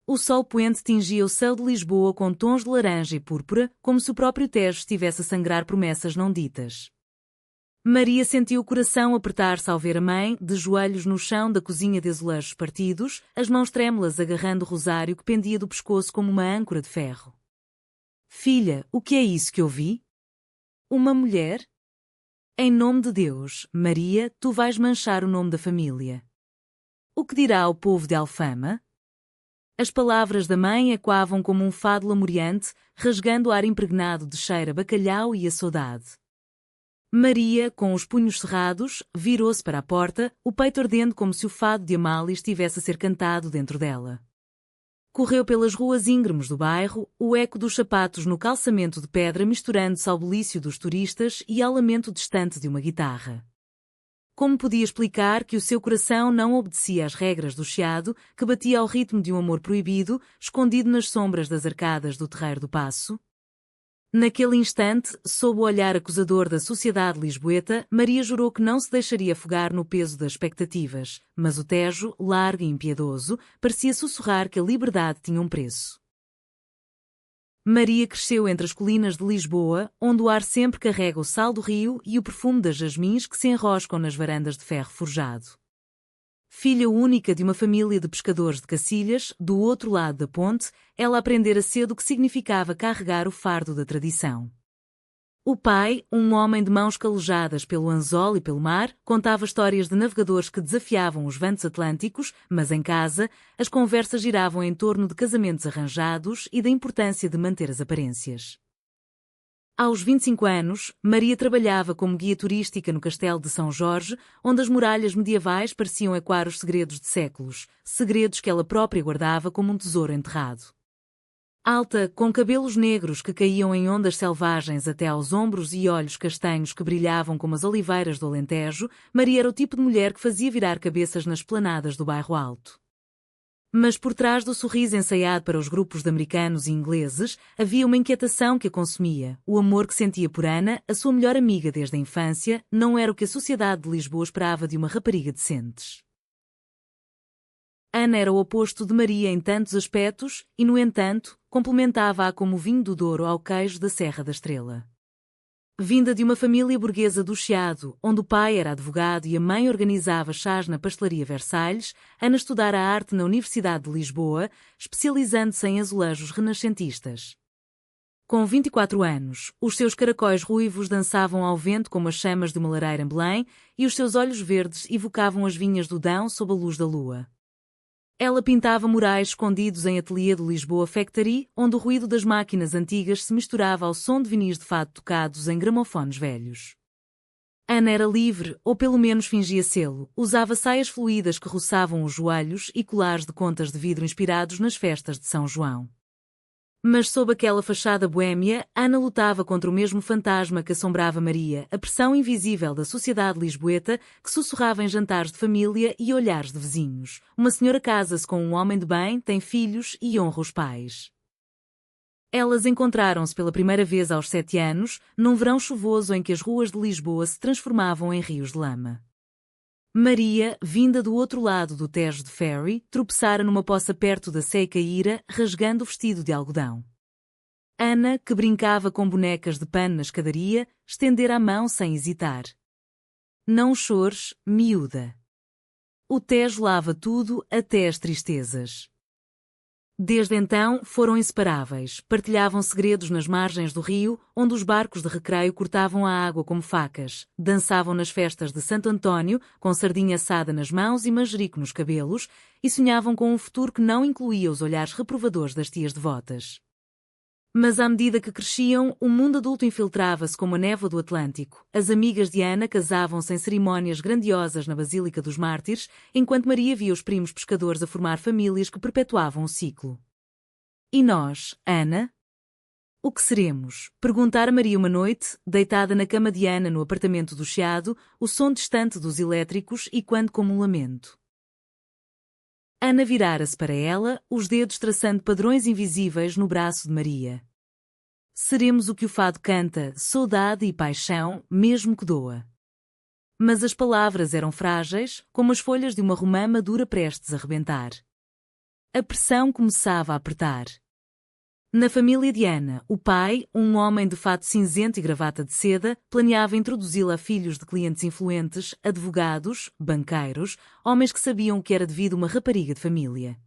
O sol poente tingia o céu de Lisboa com tons de laranja e púrpura, como se o próprio Tejo estivesse a sangrar promessas não ditas. Maria sentiu o coração apertar-se ao ver a mãe, de joelhos no chão da cozinha de azulejos partidos, as mãos trêmulas agarrando o rosário que pendia do pescoço como uma âncora de ferro. Filha, o que é isso que ouvi? Uma mulher? Em nome de Deus, Maria, tu vais manchar o nome da família. O que dirá o povo de Alfama? As palavras da mãe ecoavam como um fado lamuriante, rasgando o ar impregnado de cheiro a bacalhau e a saudade. Maria, com os punhos cerrados, virou-se para a porta, o peito ardendo como se o fado de Amália estivesse a ser cantado dentro dela. Correu pelas ruas íngremes do bairro, o eco dos sapatos no calçamento de pedra misturando-se ao bulício dos turistas e ao lamento distante de uma guitarra. Como podia explicar que o seu coração não obedecia às regras do chiado, que batia ao ritmo de um amor proibido, escondido nas sombras das arcadas do Terreiro do Paço? Naquele instante, sob o olhar acusador da sociedade lisboeta, Maria jurou que não se deixaria afogar no peso das expectativas, mas o Tejo, largo e impiedoso, parecia sussurrar que a liberdade tinha um preço. Maria cresceu entre as colinas de Lisboa, onde o ar sempre carrega o sal do rio e o perfume das jasmins que se enroscam nas varandas de ferro forjado. Filha única de uma família de pescadores de Cacilhas, do outro lado da ponte, ela aprendera cedo o que significava carregar o fardo da tradição. O pai, um homem de mãos calejadas pelo anzol e pelo mar, contava histórias de navegadores que desafiavam os ventos atlânticos, mas em casa, as conversas giravam em torno de casamentos arranjados e da importância de manter as aparências. Aos 25 anos, Maria trabalhava como guia turística no Castelo de São Jorge, onde as muralhas medievais pareciam ecoar os segredos de séculos, segredos que ela própria guardava como um tesouro enterrado. Alta, com cabelos negros que caíam em ondas selvagens até aos ombros e olhos castanhos que brilhavam como as oliveiras do Alentejo, Maria era o tipo de mulher que fazia virar cabeças nas planadas do bairro alto. Mas por trás do sorriso ensaiado para os grupos de americanos e ingleses, havia uma inquietação que a consumia. O amor que sentia por Ana, a sua melhor amiga desde a infância, não era o que a sociedade de Lisboa esperava de uma rapariga decente. Ana era o oposto de Maria em tantos aspectos e, no entanto, complementava-a como o vinho do Douro ao queijo da Serra da Estrela. Vinda de uma família burguesa do Chiado, onde o pai era advogado e a mãe organizava chás na pastelaria Versalhes, Ana estudara a arte na Universidade de Lisboa, especializando-se em azulejos renascentistas. Com 24 anos, os seus caracóis ruivos dançavam ao vento como as chamas de uma lareira em Belém e os seus olhos verdes evocavam as vinhas do Dão sob a luz da lua. Ela pintava murais escondidos em ateliê do Lisboa Factory, onde o ruído das máquinas antigas se misturava ao som de vinis de fado tocados em gramofones velhos. Ana era livre, ou pelo menos fingia sê-lo, usava saias fluídas que roçavam os joelhos e colares de contas de vidro inspirados nas festas de São João. Mas sob aquela fachada boêmia, Ana lutava contra o mesmo fantasma que assombrava Maria, a pressão invisível da sociedade lisboeta que sussurrava em jantares de família e olhares de vizinhos. Uma senhora casa-se com um homem de bem, tem filhos e honra os pais. Elas encontraram-se pela primeira vez aos 7 anos, num verão chuvoso em que as ruas de Lisboa se transformavam em rios de lama. Maria, vinda do outro lado do Tejo de Ferry, tropeçara numa poça perto da Sé e caíra, rasgando o vestido de algodão. Ana, que brincava com bonecas de pano na escadaria, estendera a mão sem hesitar. Não chores, miúda. O Tejo lava tudo, até as tristezas. Desde então, foram inseparáveis, partilhavam segredos nas margens do rio, onde os barcos de recreio cortavam a água como facas, dançavam nas festas de Santo António, com sardinha assada nas mãos e manjerico nos cabelos, e sonhavam com um futuro que não incluía os olhares reprovadores das tias devotas. Mas à medida que cresciam, o mundo adulto infiltrava-se como a névoa do Atlântico. As amigas de Ana casavam-se em cerimónias grandiosas na Basílica dos Mártires, enquanto Maria via os primos pescadores a formar famílias que perpetuavam o ciclo. E nós, Ana? O que seremos? Perguntara Maria uma noite, deitada na cama de Ana no apartamento do Chiado, o som distante dos elétricos e quando como um lamento. Ana virara-se para ela, os dedos traçando padrões invisíveis no braço de Maria. Seremos o que o fado canta, saudade e paixão, mesmo que doa. Mas as palavras eram frágeis, como as folhas de uma romã madura prestes a rebentar. A pressão começava a apertar. Na família de Ana, o pai, um homem de fato cinzento e gravata de seda, planeava introduzi-la a filhos de clientes influentes, advogados, banqueiros, homens que sabiam que era devido uma rapariga de família.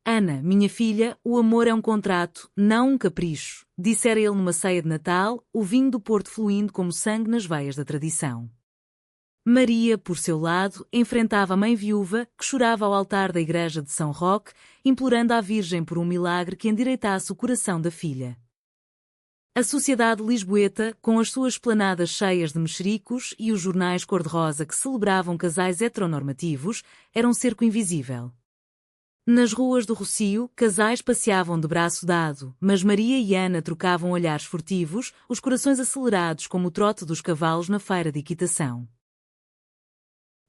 Ana, minha filha, o amor é um contrato, não um capricho, dissera ele numa ceia de Natal, o vinho do Porto fluindo como sangue nas veias da tradição. Maria, por seu lado, enfrentava a mãe viúva, que chorava ao altar da igreja de São Roque, implorando à Virgem por um milagre que endireitasse o coração da filha. A sociedade lisboeta, com as suas esplanadas cheias de mexericos e os jornais cor-de-rosa que celebravam casais heteronormativos, era um cerco invisível. Nas ruas do Rocio, casais passeavam de braço dado, mas Maria e Ana trocavam olhares furtivos, os corações acelerados como o trote dos cavalos na feira de equitação.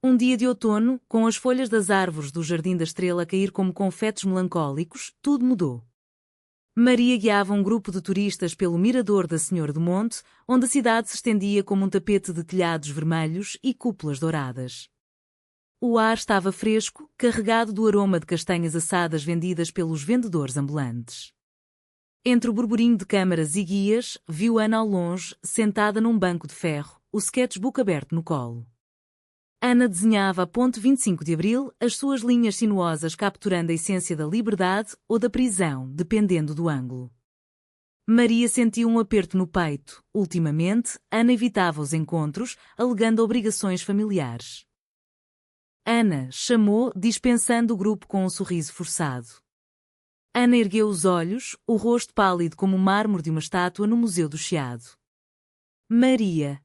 Um dia de outono, com as folhas das árvores do Jardim da Estrela a cair como confetes melancólicos, tudo mudou. Maria guiava um grupo de turistas pelo mirador da Senhora do Monte, onde a cidade se estendia como um tapete de telhados vermelhos e cúpulas douradas. O ar estava fresco, carregado do aroma de castanhas assadas vendidas pelos vendedores ambulantes. Entre o burburinho de câmaras e guias, viu Ana ao longe, sentada num banco de ferro, o sketchbook aberto no colo. Ana desenhava a ponte 25 de Abril, as suas linhas sinuosas capturando a essência da liberdade ou da prisão, dependendo do ângulo. Maria sentiu um aperto no peito. Ultimamente, Ana evitava os encontros, alegando obrigações familiares. Ana, chamou, dispensando o grupo com um sorriso forçado. Ana ergueu os olhos, o rosto pálido como o mármore de uma estátua no Museu do Chiado. Maria.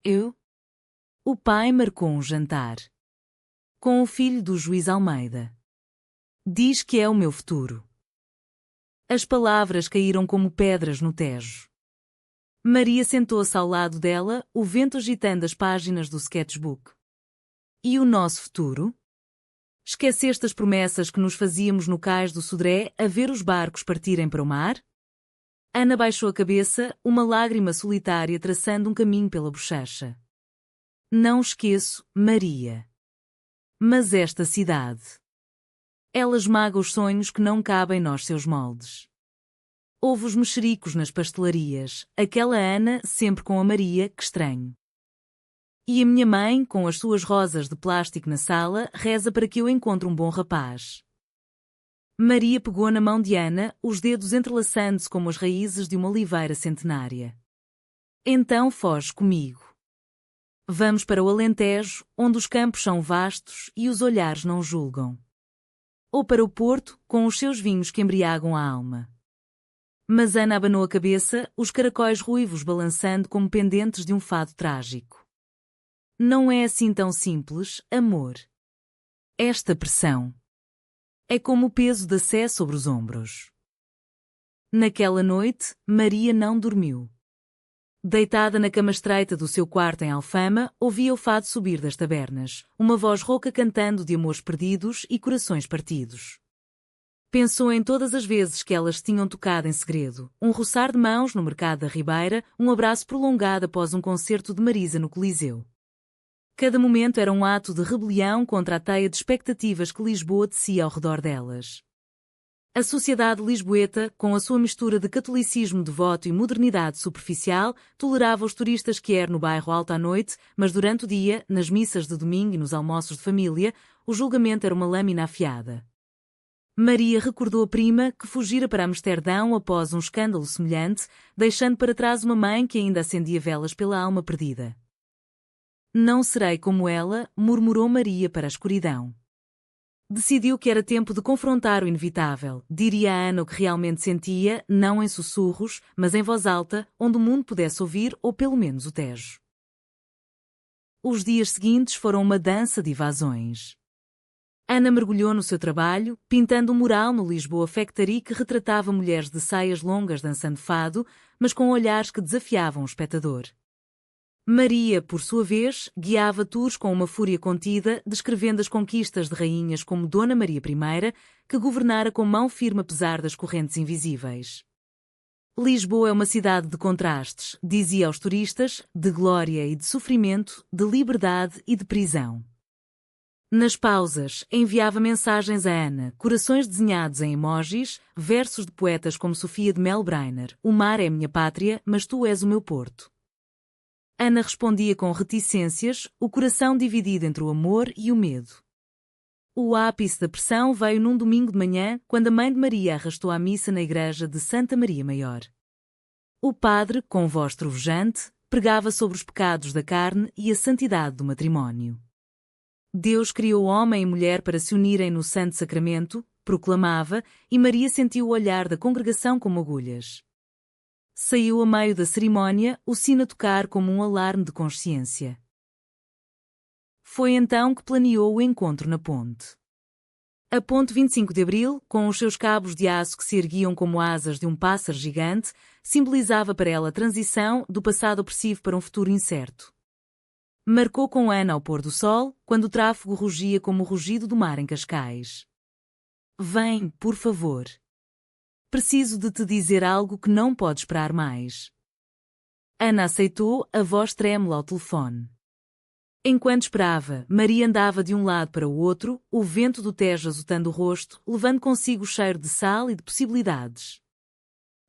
Eu? O pai marcou um jantar. Com o filho do juiz Almeida. Diz que é o meu futuro. As palavras caíram como pedras no Tejo. Maria sentou-se ao lado dela, o vento agitando as páginas do sketchbook. E o nosso futuro? Esqueceste as promessas que nos fazíamos no cais do Sodré a ver os barcos partirem para o mar? Ana baixou a cabeça, uma lágrima solitária traçando um caminho pela bochecha. Não esqueço, Maria. Mas esta cidade. Ela esmaga os sonhos que não cabem nos seus moldes. Houve os mexericos nas pastelarias, aquela Ana sempre com a Maria, que estranho. E a minha mãe, com as suas rosas de plástico na sala, reza para que eu encontre um bom rapaz. Maria pegou na mão de Ana, os dedos entrelaçando-se como as raízes de uma oliveira centenária. Então foge comigo. Vamos para o Alentejo, onde os campos são vastos e os olhares não julgam. Ou para o Porto, com os seus vinhos que embriagam a alma. Mas Ana abanou a cabeça, os caracóis ruivos balançando como pendentes de um fado trágico. Não é assim tão simples, amor. Esta pressão é como o peso da sé sobre os ombros. Naquela noite, Maria não dormiu. Deitada na cama estreita do seu quarto em Alfama, ouvia o fado subir das tabernas, uma voz rouca cantando de amores perdidos e corações partidos. Pensou em todas as vezes que elas tinham tocado em segredo, um roçar de mãos no mercado da Ribeira, um abraço prolongado após um concerto de Marisa no Coliseu. Cada momento era um ato de rebelião contra a teia de expectativas que Lisboa tecia ao redor delas. A sociedade lisboeta, com a sua mistura de catolicismo devoto e modernidade superficial, tolerava os turistas quer no bairro alto à noite, mas durante o dia, nas missas de domingo e nos almoços de família, o julgamento era uma lâmina afiada. Maria recordou a prima que fugira para Amsterdão após um escândalo semelhante, deixando para trás uma mãe que ainda acendia velas pela alma perdida. Não serei como ela, murmurou Maria para a escuridão. Decidiu que era tempo de confrontar o inevitável, diria a Ana o que realmente sentia, não em sussurros, mas em voz alta, onde o mundo pudesse ouvir ou pelo menos o Tejo. Os dias seguintes foram uma dança de evasões. Ana mergulhou no seu trabalho, pintando um mural no Lisboa Factory que retratava mulheres de saias longas dançando fado, mas com olhares que desafiavam o espectador. Maria, por sua vez, guiava tours com uma fúria contida, descrevendo as conquistas de rainhas como Dona Maria I, que governara com mão firme apesar das correntes invisíveis. Lisboa é uma cidade de contrastes, dizia aos turistas, de glória e de sofrimento, de liberdade e de prisão. Nas pausas, enviava mensagens a Ana, corações desenhados em emojis, versos de poetas como Sofia de Melbrenner: "O mar é minha pátria, mas tu és o meu porto." Ana respondia com reticências, o coração dividido entre o amor e o medo. O ápice da pressão veio num domingo de manhã, quando a mãe de Maria arrastou à missa na igreja de Santa Maria Maior. O padre, com voz trovejante, pregava sobre os pecados da carne e a santidade do matrimónio. Deus criou homem e mulher para se unirem no Santo Sacramento, proclamava, e Maria sentiu o olhar da congregação como agulhas. Saiu a meio da cerimónia, o sino a tocar como um alarme de consciência. Foi então que planeou o encontro na ponte. A ponte 25 de Abril, com os seus cabos de aço que se erguiam como asas de um pássaro gigante, simbolizava para ela a transição do passado opressivo para um futuro incerto. Marcou com Ana ao pôr do sol, quando o tráfego rugia como o rugido do mar em Cascais. "Vem, por favor. Preciso de te dizer algo que não pode esperar mais." Ana aceitou, a voz trêmula ao telefone. Enquanto esperava, Maria andava de um lado para o outro, o vento do Tejo azotando o rosto, levando consigo o cheiro de sal e de possibilidades.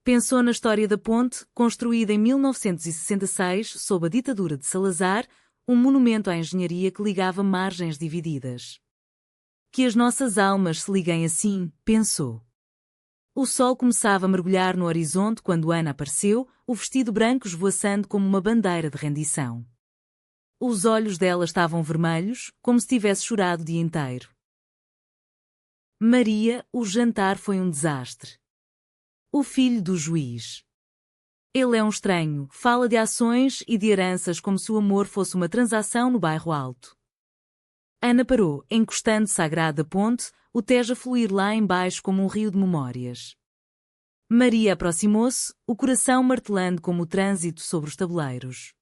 Pensou na história da ponte, construída em 1966 sob a ditadura de Salazar, um monumento à engenharia que ligava margens divididas. Que as nossas almas se liguem assim, pensou. O sol começava a mergulhar no horizonte quando Ana apareceu, o vestido branco esvoaçando como uma bandeira de rendição. Os olhos dela estavam vermelhos, como se tivesse chorado o dia inteiro. "Maria, o jantar foi um desastre. O filho do juiz. Ele é um estranho, fala de ações e de heranças como se o amor fosse uma transação no bairro alto." Ana parou, encostando-se à grade da ponte, o Tejo a fluir lá embaixo como um rio de memórias. Maria aproximou-se, o coração martelando como o trânsito sobre os tabuleiros.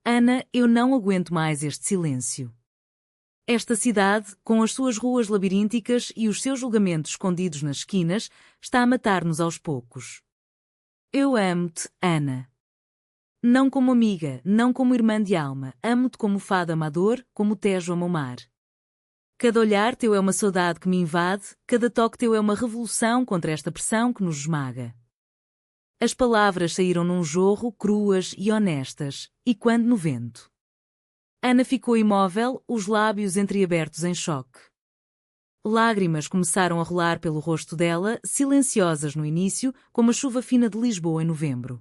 "Ana, eu não aguento mais este silêncio. Esta cidade, com as suas ruas labirínticas e os seus julgamentos escondidos nas esquinas, está a matar-nos aos poucos. Eu amo-te, Ana. Não como amiga, não como irmã de alma, amo-te como fado amador, como o Tejo ama o mar. Cada olhar teu é uma saudade que me invade, cada toque teu é uma revolução contra esta pressão que nos esmaga." As palavras saíram num jorro, cruas e honestas, e quando no vento. Ana ficou imóvel, os lábios entreabertos em choque. Lágrimas começaram a rolar pelo rosto dela, silenciosas no início, como a chuva fina de Lisboa em novembro.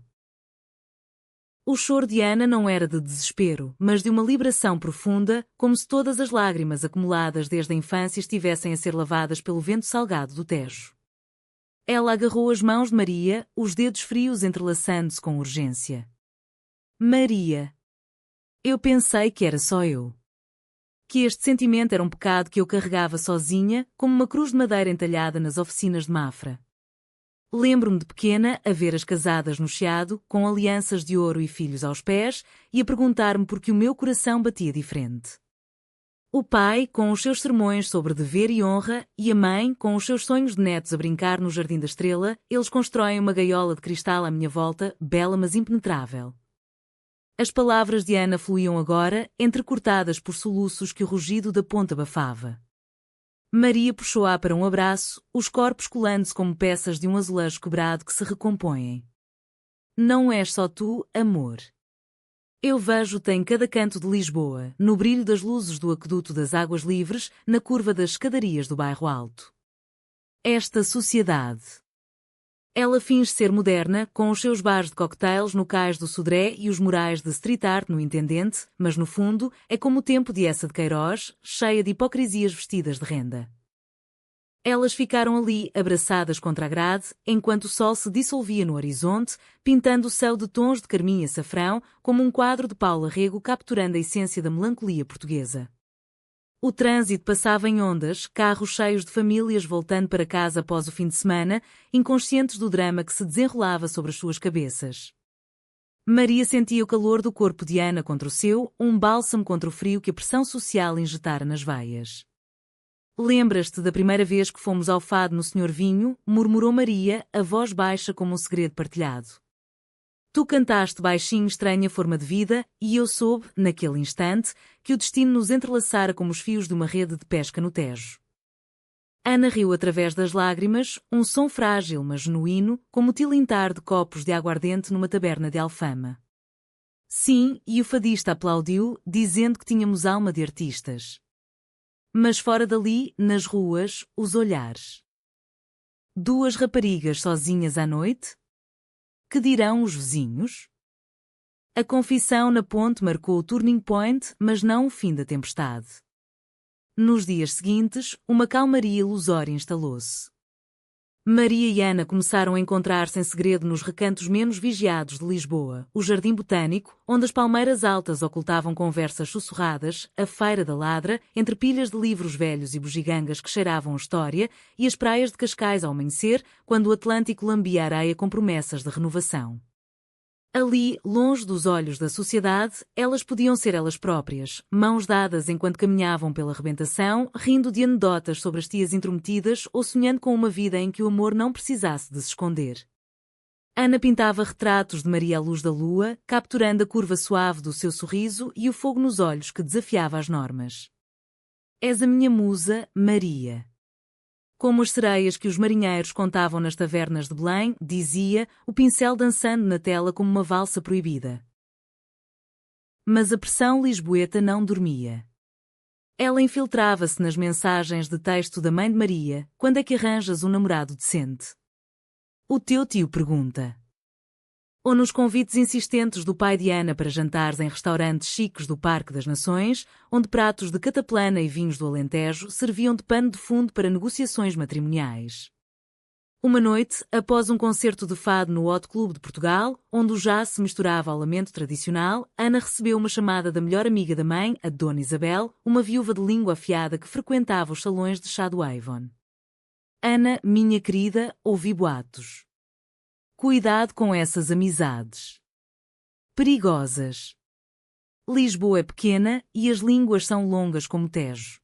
O choro de Ana não era de desespero, mas de uma liberação profunda, como se todas as lágrimas acumuladas desde a infância estivessem a ser lavadas pelo vento salgado do Tejo. Ela agarrou as mãos de Maria, os dedos frios entrelaçando-se com urgência. "Maria. Eu pensei que era só eu. Que este sentimento era um pecado que eu carregava sozinha, como uma cruz de madeira entalhada nas oficinas de Mafra. Lembro-me de pequena a ver as casadas no Chiado, com alianças de ouro e filhos aos pés, e a perguntar-me por que o meu coração batia diferente. O pai, com os seus sermões sobre dever e honra, e a mãe, com os seus sonhos de netos a brincar no Jardim da Estrela, eles constroem uma gaiola de cristal à minha volta, bela mas impenetrável." As palavras de Ana fluíam agora, entrecortadas por soluços que o rugido da ponte abafava. Maria puxou-a para um abraço, os corpos colando-se como peças de um azulejo quebrado que se recompõem. "Não és só tu, amor. Eu vejo-te em cada canto de Lisboa, no brilho das luzes do aqueduto das Águas Livres, na curva das escadarias do bairro Alto. Esta sociedade. Ela finge ser moderna, com os seus bares de cocktails no cais do Sodré e os murais de street art no Intendente, mas no fundo, é como o tempo de Essa de Queiroz, cheia de hipocrisias vestidas de renda." Elas ficaram ali, abraçadas contra a grade, enquanto o sol se dissolvia no horizonte, pintando o céu de tons de carmim e açafrão, como um quadro de Paulo Rego capturando a essência da melancolia portuguesa. O trânsito passava em ondas, carros cheios de famílias voltando para casa após o fim de semana, inconscientes do drama que se desenrolava sobre as suas cabeças. Maria sentia o calor do corpo de Ana contra o seu, um bálsamo contra o frio que a pressão social injetara nas veias. "Lembras-te da primeira vez que fomos ao fado no Senhor Vinho?" murmurou Maria, a voz baixa como um segredo partilhado. Tu cantaste baixinho estranha forma de vida, e eu soube, naquele instante, que o destino nos entrelaçara como os fios de uma rede de pesca no Tejo. Ana riu através das lágrimas, um som frágil mas genuíno, como o tilintar de copos de aguardente numa taberna de Alfama. Sim, e o fadista aplaudiu, dizendo que tínhamos alma de artistas. Mas fora dali, nas ruas, os olhares. Duas raparigas sozinhas à noite? Que dirão os vizinhos? A confissão na ponte marcou o turning point, mas não o fim da tempestade. Nos dias seguintes, uma calmaria ilusória instalou-se. Maria e Ana começaram a encontrar-se em segredo nos recantos menos vigiados de Lisboa, o Jardim Botânico, onde as palmeiras altas ocultavam conversas sussurradas, a Feira da Ladra, entre pilhas de livros velhos e bugigangas que cheiravam a história, e as praias de Cascais ao amanhecer, quando o Atlântico lambia a areia com promessas de renovação. Ali, longe dos olhos da sociedade, elas podiam ser elas próprias, mãos dadas enquanto caminhavam pela rebentação, rindo de anedotas sobre as tias intrometidas ou sonhando com uma vida em que o amor não precisasse de se esconder. Ana pintava retratos de Maria à luz da lua, capturando a curva suave do seu sorriso e o fogo nos olhos que desafiava as normas. És a minha musa, Maria. Como as sereias que os marinheiros contavam nas tavernas de Belém, dizia, o pincel dançando na tela como uma valsa proibida. Mas a pressão lisboeta não dormia. Ela infiltrava-se nas mensagens de texto da mãe de Maria, quando é que arranjas um namorado decente? O teu tio pergunta. Ou nos convites insistentes do pai de Ana para jantares em restaurantes chiques do Parque das Nações, onde pratos de cataplana e vinhos do Alentejo serviam de pano de fundo para negociações matrimoniais. Uma noite, após um concerto de fado no Hot Club de Portugal, onde o jazz se misturava ao lamento tradicional, Ana recebeu uma chamada da melhor amiga da mãe, a Dona Isabel, uma viúva de língua afiada que frequentava os salões de chá do Avon. Ana, minha querida, ouvi boatos. Cuidado com essas amizades. Perigosas. Lisboa é pequena e as línguas são longas como Tejo.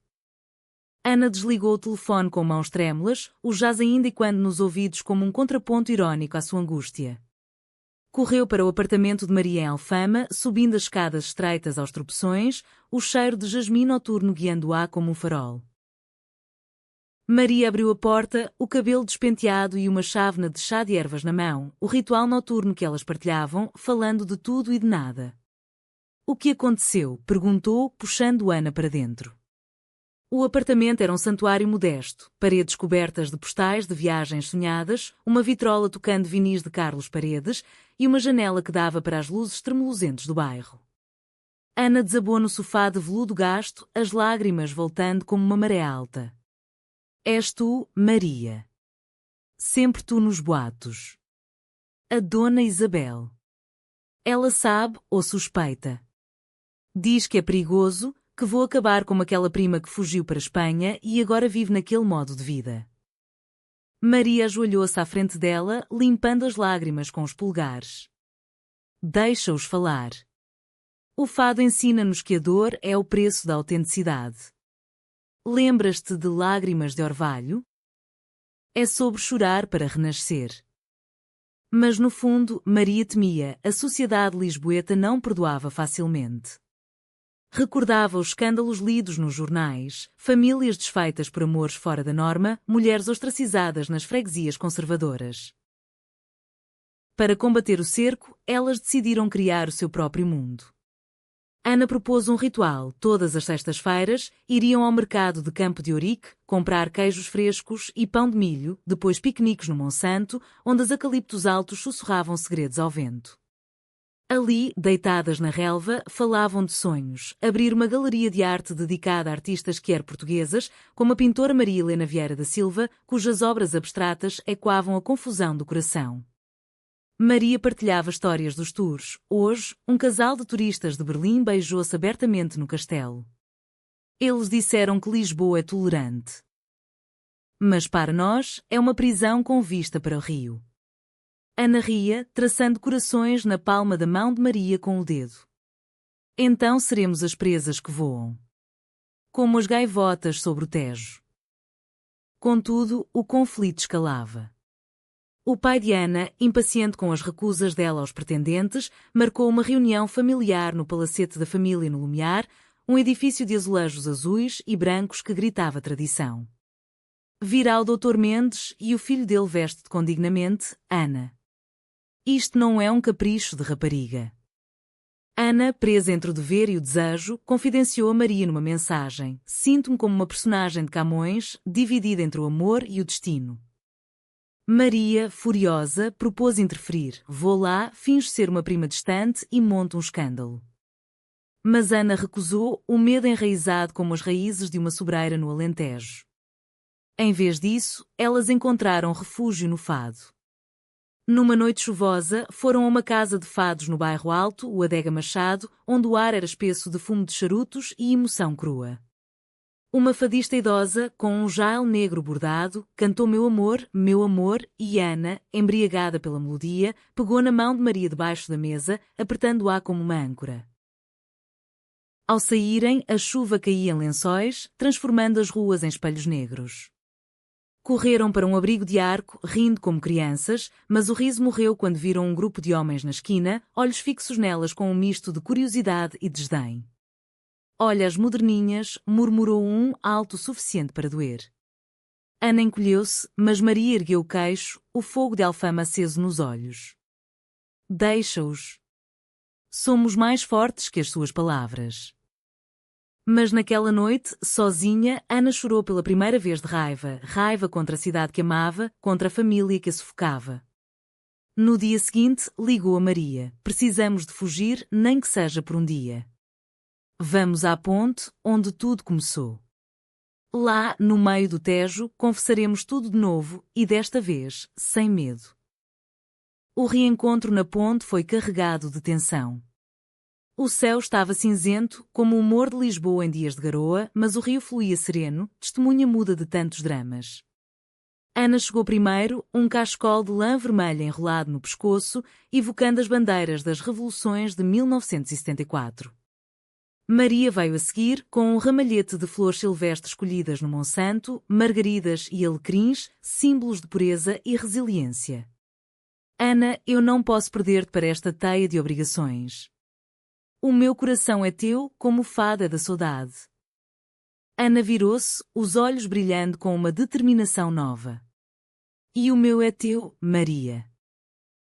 Ana desligou o telefone com mãos trêmulas, o jazz ainda e quando nos ouvidos como um contraponto irónico à sua angústia. Correu para o apartamento de Maria em Alfama, subindo as escadas estreitas aos tropeções, o cheiro de jasmim noturno guiando-a como um farol. Maria abriu a porta, o cabelo despenteado e uma chávena de chá de ervas na mão, o ritual noturno que elas partilhavam, falando de tudo e de nada. O que aconteceu? Perguntou, puxando Ana para dentro. O apartamento era um santuário modesto, paredes cobertas de postais de viagens sonhadas, uma vitrola tocando vinis de Carlos Paredes e uma janela que dava para as luzes tremulosentes do bairro. Ana desabou no sofá de veludo gasto, as lágrimas voltando como uma maré alta. És tu, Maria. Sempre tu nos boatos. A Dona Isabel. Ela sabe ou suspeita. Diz que é perigoso, que vou acabar como aquela prima que fugiu para a Espanha e agora vive naquele modo de vida. Maria ajoelhou-se à frente dela, limpando as lágrimas com os polegares. Deixa-os falar. O fado ensina-nos que a dor é o preço da autenticidade. Lembras-te de Lágrimas de Orvalho? É sobre chorar para renascer. Mas no fundo, Maria temia, a sociedade lisboeta não perdoava facilmente. Recordava os escândalos lidos nos jornais, famílias desfeitas por amores fora da norma, mulheres ostracizadas nas freguesias conservadoras. Para combater o cerco, elas decidiram criar o seu próprio mundo. Ana propôs um ritual. Todas as sextas-feiras, iriam ao mercado de Campo de Ourique, comprar queijos frescos e pão de milho, depois piqueniques no Monsanto, onde as eucaliptos altos sussurravam segredos ao vento. Ali, deitadas na relva, falavam de sonhos, abrir uma galeria de arte dedicada a artistas quer portuguesas, como a pintora Maria Helena Vieira da Silva, cujas obras abstratas ecoavam a confusão do coração. Maria partilhava histórias dos tours. Hoje, um casal de turistas de Berlim beijou-se abertamente no castelo. Eles disseram que Lisboa é tolerante. Mas para nós, é uma prisão com vista para o rio. Ana ria, traçando corações na palma da mão de Maria com o dedo. Então seremos as presas que voam. Como as gaivotas sobre o Tejo. Contudo, o conflito escalava. O pai de Ana, impaciente com as recusas dela aos pretendentes, marcou uma reunião familiar no palacete da família no Lumiar, um edifício de azulejos azuis e brancos que gritava tradição. Virá o Dr. Mendes e o filho dele veste-te com dignamente, Ana. Isto não é um capricho de rapariga. Ana, presa entre o dever e o desejo, confidenciou a Maria numa mensagem: sinto-me como uma personagem de Camões, dividida entre o amor e o destino. Maria, furiosa, propôs interferir. Vou lá, finge ser uma prima distante e monto um escândalo. Mas Ana recusou, o medo enraizado como as raízes de uma sobreira no Alentejo. Em vez disso, elas encontraram refúgio no fado. Numa noite chuvosa, foram a uma casa de fados no bairro Alto, o Adega Machado, onde o ar era espesso de fumo de charutos e emoção crua. Uma fadista idosa, com um jail negro bordado, cantou meu amor, e Ana, embriagada pela melodia, pegou na mão de Maria debaixo da mesa, apertando-a como uma âncora. Ao saírem, a chuva caía em lençóis, transformando as ruas em espelhos negros. Correram para um abrigo de arco, rindo como crianças, mas o riso morreu quando viram um grupo de homens na esquina, olhos fixos nelas com um misto de curiosidade e desdém. Olha as moderninhas, murmurou um alto o suficiente para doer. Ana encolheu-se, mas Maria ergueu o queixo, o fogo de Alfama aceso nos olhos. Deixa-os. Somos mais fortes que as suas palavras. Mas naquela noite, sozinha, Ana chorou pela primeira vez de raiva, raiva contra a cidade que amava, contra a família que a sufocava. No dia seguinte, ligou a Maria: precisamos de fugir, nem que seja por um dia. Vamos à ponte, onde tudo começou. Lá, no meio do Tejo, confessaremos tudo de novo, e desta vez, sem medo. O reencontro na ponte foi carregado de tensão. O céu estava cinzento, como o humor de Lisboa em dias de garoa, mas o rio fluía sereno, testemunha muda de tantos dramas. Ana chegou primeiro, um cachecol de lã vermelha enrolado no pescoço, evocando as bandeiras das revoluções de 1974. Maria veio a seguir, com um ramalhete de flores silvestres colhidas no Monsanto, margaridas e alecrins, símbolos de pureza e resiliência. Ana, eu não posso perder-te para esta teia de obrigações. O meu coração é teu, como o fado é da saudade. Ana virou-se, os olhos brilhando com uma determinação nova. E o meu é teu, Maria.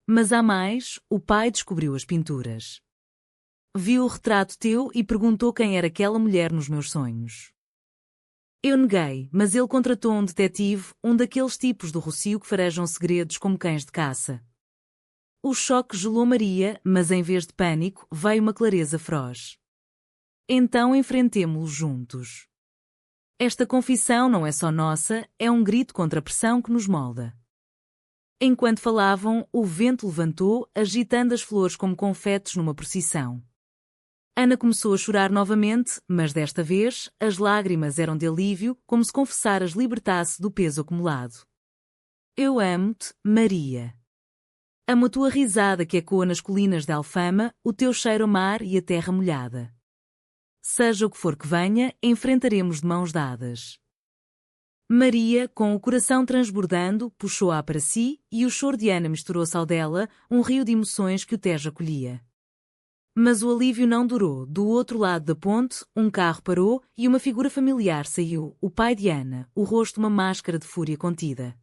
Mas há mais, o pai descobriu as pinturas. Viu o retrato teu e perguntou quem era aquela mulher nos meus sonhos. Eu neguei, mas ele contratou um detetive, um daqueles tipos do Rocio que farejam segredos como cães de caça. O choque gelou Maria, mas em vez de pânico, veio uma clareza feroz. Então enfrentemo-lo juntos. Esta confissão não é só nossa, é um grito contra a pressão que nos molda. Enquanto falavam, o vento levantou, agitando as flores como confetes numa procissão. Ana começou a chorar novamente, mas desta vez, as lágrimas eram de alívio, como se confessar as libertasse do peso acumulado. Eu amo-te, Maria. Amo a tua risada que ecoa nas colinas de Alfama, o teu cheiro ao mar e a terra molhada. Seja o que for que venha, enfrentaremos de mãos dadas. Maria, com o coração transbordando, puxou-a para si, e o choro de Ana misturou-se ao dela, um rio de emoções que o Tejo acolhia. Mas o alívio não durou. Do outro lado da ponte, um carro parou e uma figura familiar saiu, o pai de Ana, o rosto uma máscara de fúria contida.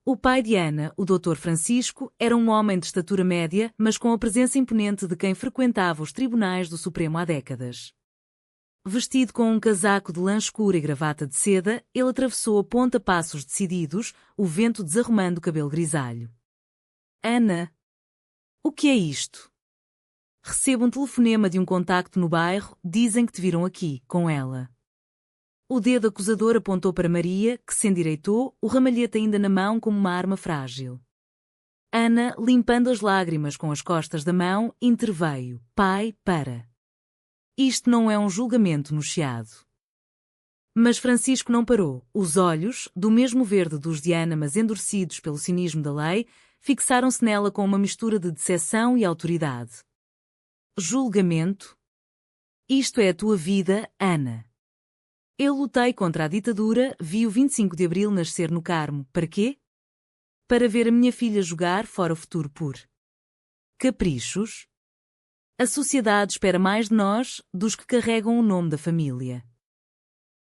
O pai de Ana, o Dr. Francisco, era um homem de estatura média, mas com a presença imponente de quem frequentava os tribunais do Supremo há décadas. Vestido com um casaco de lã escura e gravata de seda, ele atravessou a ponte a passos decididos, o vento desarrumando o cabelo grisalho. Ana! O que é isto? Recebo um telefonema de um contacto no bairro, dizem que te viram aqui, com ela. O dedo acusador apontou para Maria, que se endireitou, o ramalhete ainda na mão como uma arma frágil. Ana, limpando as lágrimas com as costas da mão, interveio. Pai, para. Isto não é um julgamento no chiado. Mas Francisco não parou. Os olhos, do mesmo verde dos de Ana mas endurecidos pelo cinismo da lei, fixaram-se nela com uma mistura de decepção e autoridade. Julgamento? Isto é a tua vida, Ana. Eu lutei contra a ditadura, vi o 25 de Abril nascer no Carmo. Para quê? para ver a minha filha jogar fora o futuro por caprichos? A sociedade espera mais de nós dos que carregam o nome da família.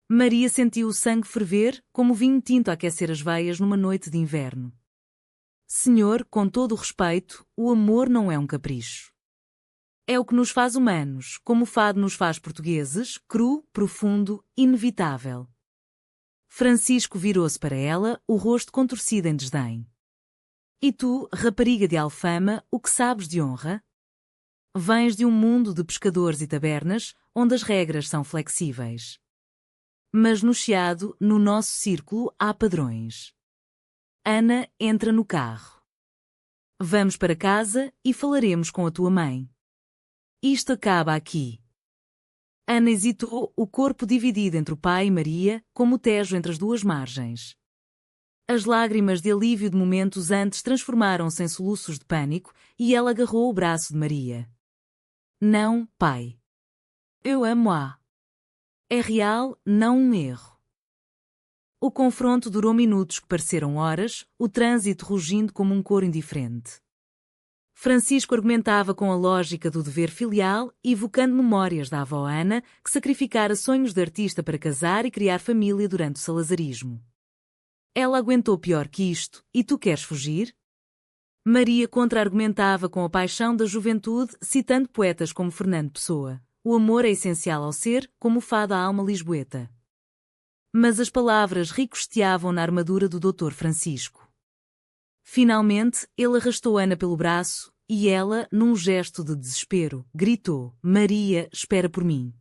Maria sentiu o sangue ferver, como vinho tinto a aquecer as veias numa noite de inverno. Senhor, com todo o respeito, o amor não é um capricho. É o que nos faz humanos, como o fado nos faz portugueses, cru, profundo, inevitável. Francisco virou-se para ela, o rosto contorcido em desdém. E tu, rapariga de Alfama, o que sabes de honra? Vens de um mundo de pescadores e tabernas, onde as regras são flexíveis. Mas no Chiado, no nosso círculo, há padrões. Ana entra no carro. Vamos para casa e falaremos com a tua mãe. Isto acaba aqui. Ana hesitou, o corpo dividido entre o pai e Maria, como o Tejo entre as duas margens. As lágrimas de alívio de momentos antes transformaram-se em soluços de pânico e ela agarrou o braço de Maria. Não, pai. Eu amo-a. É real, não um erro. O confronto durou minutos que pareceram horas, o trânsito rugindo como um coro indiferente. Francisco argumentava com a lógica do dever filial, evocando memórias da avó Ana, que sacrificara sonhos de artista para casar e criar família durante o salazarismo. Ela aguentou pior que isto, e tu queres fugir? Maria contra-argumentava com a paixão da juventude, citando poetas como Fernando Pessoa. O amor é essencial ao ser, como o fado à alma lisboeta. Mas as palavras ricocheteavam na armadura do Dr. Francisco. Finalmente, ele arrastou Ana pelo braço, e ela, num gesto de desespero, gritou: Maria, espera por mim.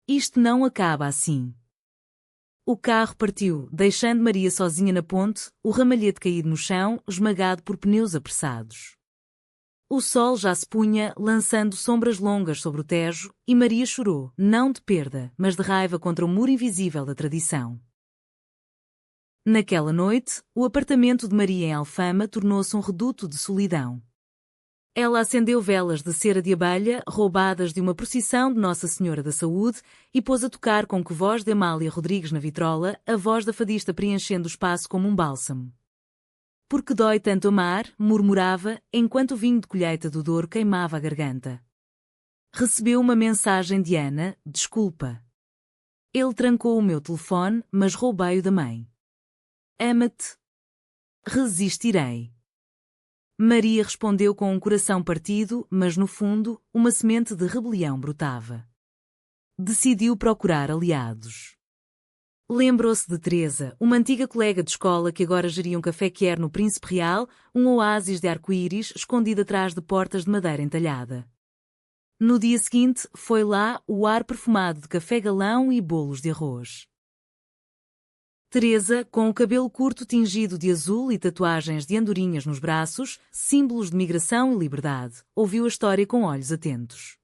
Isto não acaba assim. O carro partiu, deixando Maria sozinha na ponte, o ramalhete caído no chão, esmagado por pneus apressados. O sol já se punha, lançando sombras longas sobre o Tejo, e Maria chorou, não de perda, mas de raiva contra o muro invisível da tradição. Naquela noite, o apartamento de Maria em Alfama tornou-se um reduto de solidão. Ela acendeu velas de cera de abelha, roubadas de uma procissão de Nossa Senhora da Saúde, e pôs a tocar com que voz de Amália Rodrigues na vitrola, a voz da fadista preenchendo o espaço como um bálsamo. Porque dói tanto amar, murmurava, enquanto o vinho de colheita do Douro queimava a garganta. Recebeu uma mensagem de Ana, desculpa. Ele trancou o meu telefone, mas roubei-o da mãe. Ama-te. Resistirei. Maria respondeu com um coração partido, mas no fundo, uma semente de rebelião brotava. Decidiu procurar aliados. Lembrou-se de Teresa, uma antiga colega de escola que agora geria um café Kier no Príncipe Real, um oásis de arco-íris escondido atrás de portas de madeira entalhada. No dia seguinte, foi lá o ar perfumado de café galão e bolos de arroz. Teresa, com o cabelo curto tingido de azul e tatuagens de andorinhas nos braços, símbolos de migração e liberdade, ouviu a história com olhos atentos.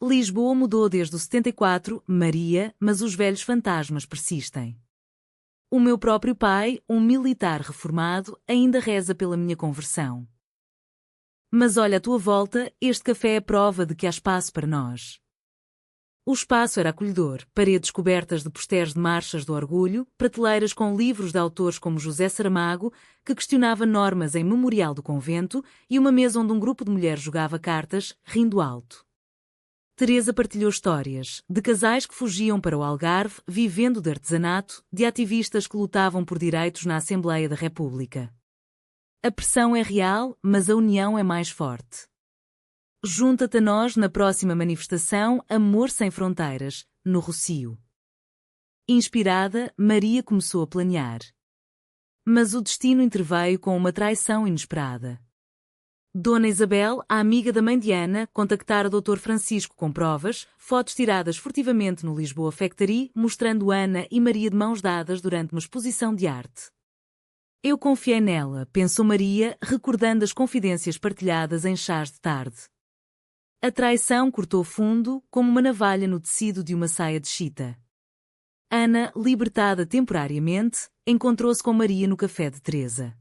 Lisboa mudou desde o 74, Maria, mas os velhos fantasmas persistem. O meu próprio pai, um militar reformado, ainda reza pela minha conversão. Mas olha à tua volta, este café é prova de que há espaço para nós. O espaço era acolhedor, paredes cobertas de postés de marchas do orgulho, prateleiras com livros de autores como José Saramago, que questionava normas em Memorial do Convento, e uma mesa onde um grupo de mulheres jogava cartas, rindo alto. Teresa partilhou histórias, de casais que fugiam para o Algarve, vivendo de artesanato, de ativistas que lutavam por direitos na Assembleia da República. A pressão é real, mas a união é mais forte. Junta-te a nós na próxima manifestação Amor Sem Fronteiras, no Rossio. Inspirada, Maria começou a planear. Mas o destino interveio com uma traição inesperada. Dona Isabel, a amiga da mãe de Ana, contactara o Dr. Francisco com provas, fotos tiradas furtivamente no Lisboa Factory, mostrando Ana e Maria de mãos dadas durante uma exposição de arte. Eu confiei nela, pensou Maria, recordando as confidências partilhadas em chás de tarde. A traição cortou fundo, como uma navalha no tecido de uma saia de chita. Ana, libertada temporariamente, encontrou-se com Maria no café de Teresa.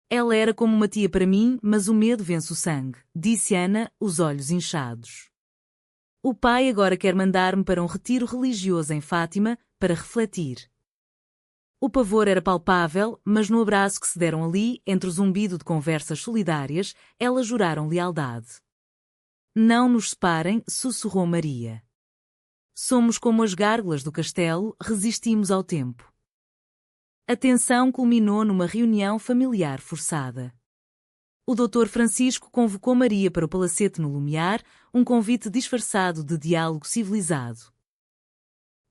Ela era como uma tia para mim, mas o medo vence o sangue, disse Ana, os olhos inchados. O pai agora quer mandar-me para um retiro religioso em Fátima, para refletir. O pavor era palpável, mas no abraço que se deram ali, entre o zumbido de conversas solidárias, elas juraram lealdade. Não nos separem, sussurrou Maria. Somos como as gárgulas do castelo, resistimos ao tempo. A tensão culminou numa reunião familiar forçada. O Dr. Francisco convocou Maria para o palacete no Lumiar, um convite disfarçado de diálogo civilizado.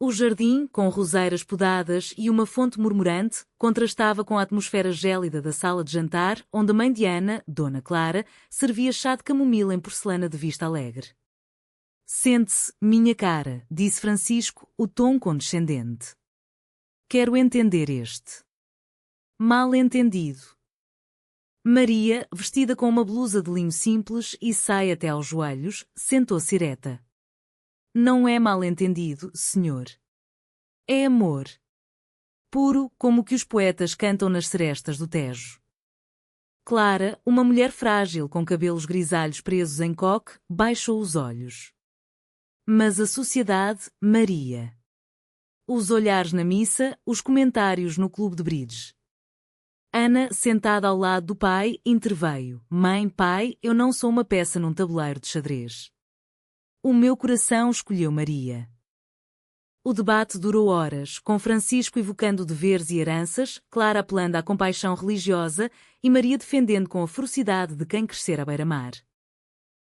O jardim, com roseiras podadas e uma fonte murmurante, contrastava com a atmosfera gélida da sala de jantar, onde a mãe de Ana, Dona Clara, servia chá de camomila em porcelana de vista alegre. Sente-se, minha cara, disse Francisco, o tom condescendente. Quero entender este. Mal entendido. Maria, vestida com uma blusa de linho simples e saia até aos joelhos, sentou-se ereta. Não é mal entendido, senhor. É amor. Puro, como que os poetas cantam nas serestas do Tejo. Clara, uma mulher frágil com cabelos grisalhos presos em coque, baixou os olhos. Mas a sociedade, Maria. Os olhares na missa, os comentários no clube de bridge. Ana, sentada ao lado do pai, interveio. Mãe, pai, eu não sou uma peça num tabuleiro de xadrez. O meu coração escolheu Maria. O debate durou horas, com Francisco evocando deveres e heranças, Clara apelando à compaixão religiosa e Maria defendendo com a ferocidade de quem crescer à beira-mar.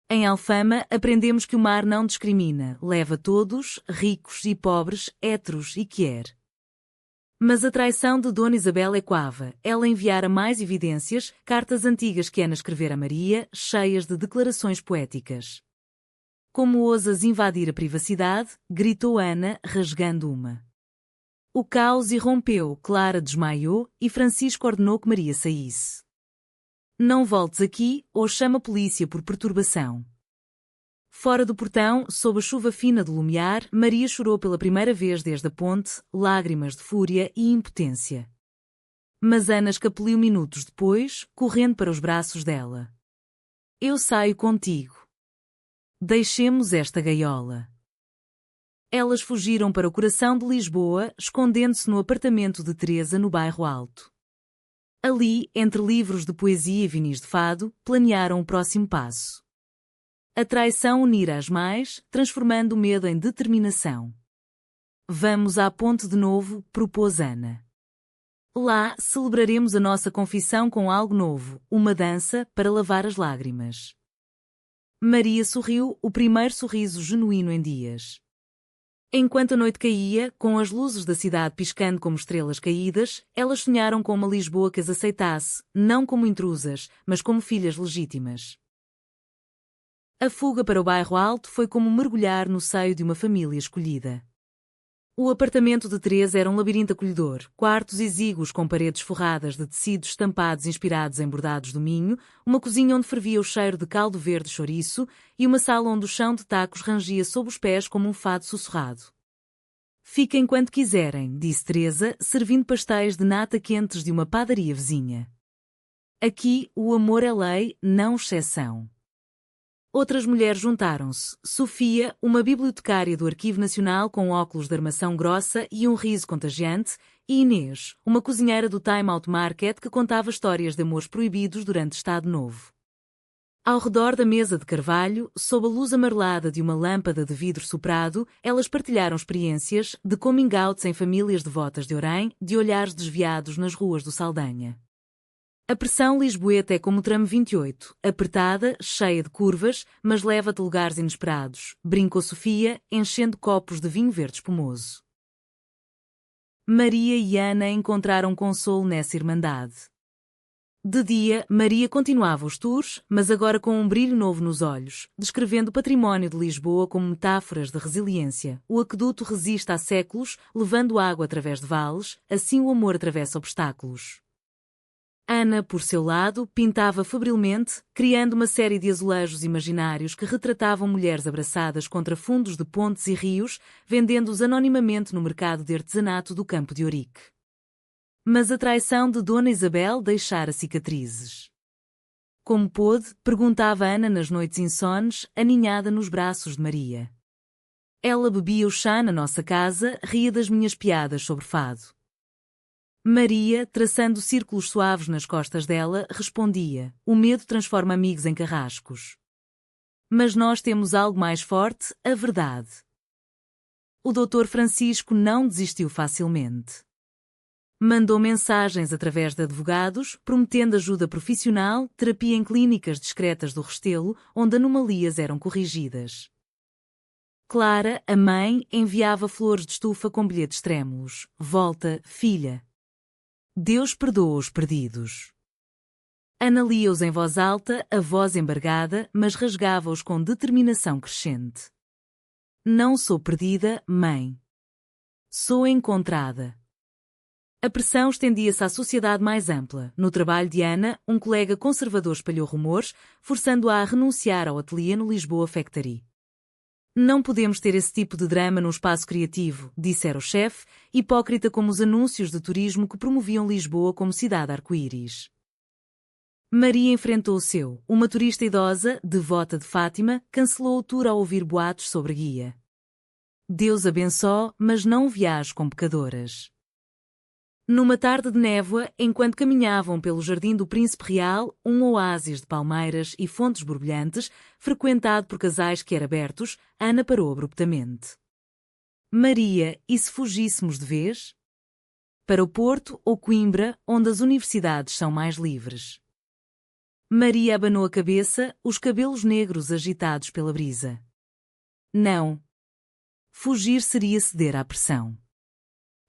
Em Alfama, aprendemos que o mar não discrimina, leva todos, ricos e pobres, héteros e quier. Mas a traição de Dona Isabel ecoava, ela enviara mais evidências, cartas antigas que Ana escrevera a Maria, cheias de declarações poéticas. Como ousas invadir a privacidade? Gritou Ana, rasgando uma. O caos irrompeu, Clara desmaiou e Francisco ordenou que Maria saísse. Não voltes aqui, ou chama a polícia por perturbação. Fora do portão, sob a chuva fina do lumiar, Maria chorou pela primeira vez desde a ponte, lágrimas de fúria e impotência. Mas Ana escapuliu minutos depois, correndo para os braços dela. Eu saio contigo. Deixemos esta gaiola. Elas fugiram para o coração de Lisboa, escondendo-se no apartamento de Teresa no bairro Alto. Ali, entre livros de poesia e vinis de fado, planearam o próximo passo. A traição unira as mais, transformando o medo em determinação. Vamos à ponte de novo, propôs Ana. Lá, celebraremos a nossa confissão com algo novo, uma dança para lavar as lágrimas. Maria sorriu, o primeiro sorriso genuíno em dias. Enquanto a noite caía, com as luzes da cidade piscando como estrelas caídas, elas sonharam com uma Lisboa que as aceitasse, não como intrusas, mas como filhas legítimas. A fuga para o bairro Alto foi como mergulhar no seio de uma família escolhida. O apartamento de Teresa era um labirinto acolhedor, quartos exíguos com paredes forradas de tecidos estampados inspirados em bordados do Minho, uma cozinha onde fervia o cheiro de caldo verde chouriço e uma sala onde o chão de tacos rangia sob os pés como um fado sussurrado. Fiquem quanto quiserem, disse Teresa, servindo pastéis de nata quentes de uma padaria vizinha. Aqui, o amor é lei, não exceção. Outras mulheres juntaram-se. Sofia, uma bibliotecária do Arquivo Nacional com óculos de armação grossa e um riso contagiante, e Inês, uma cozinheira do Time Out Market que contava histórias de amores proibidos durante Estado Novo. Ao redor da mesa de carvalho, sob a luz amarelada de uma lâmpada de vidro soprado, elas partilharam experiências de coming outs em famílias devotas de Orém, de olhares desviados nas ruas do Saldanha. A pressão lisboeta é como o tramo 28, apertada, cheia de curvas, mas leva-te a lugares inesperados, brincou Sofia, enchendo copos de vinho verde espumoso. Maria e Ana encontraram consolo nessa irmandade. De dia, Maria continuava os tours, mas agora com um brilho novo nos olhos, descrevendo o património de Lisboa como metáforas de resiliência. O aqueduto resiste há séculos, levando água através de vales, assim o amor atravessa obstáculos. Ana, por seu lado, pintava febrilmente, criando uma série de azulejos imaginários que retratavam mulheres abraçadas contra fundos de pontes e rios, vendendo-os anonimamente no mercado de artesanato do Campo de Ourique. Mas a traição de Dona Isabel deixara cicatrizes. Como pôde, perguntava Ana nas noites insones, aninhada nos braços de Maria. Ela bebia o chá na nossa casa, ria das minhas piadas sobre fado. Maria, traçando círculos suaves nas costas dela, respondia: o medo transforma amigos em carrascos. Mas nós temos algo mais forte, a verdade. O Dr. Francisco não desistiu facilmente. Mandou mensagens através de advogados, prometendo ajuda profissional, terapia em clínicas discretas do Restelo, onde anomalias eram corrigidas. Clara, a mãe, enviava flores de estufa com bilhetes trêmulos. Volta, filha. Deus perdoa os perdidos. Ana lia-os em voz alta, a voz embargada, mas rasgava-os com determinação crescente. Não sou perdida, mãe. Sou encontrada. A pressão estendia-se à sociedade mais ampla. No trabalho de Ana, um colega conservador espalhou rumores, forçando-a a renunciar ao ateliê no Lisboa Factory. Não podemos ter esse tipo de drama num espaço criativo, dissera o chefe, hipócrita como os anúncios de turismo que promoviam Lisboa como cidade arco-íris. Maria enfrentou o seu. Uma turista idosa, devota de Fátima, cancelou o tour ao ouvir boatos sobre guia. Deus abençoe, mas não viaje com pecadoras. Numa tarde de névoa, enquanto caminhavam pelo Jardim do Príncipe Real, um oásis de palmeiras e fontes borbulhantes, frequentado por casais quer-abertos, Ana parou abruptamente. Maria, e se fugíssemos de vez? Para o Porto ou Coimbra, onde as universidades são mais livres. Maria abanou a cabeça, os cabelos negros agitados pela brisa. Não. Fugir seria ceder à pressão.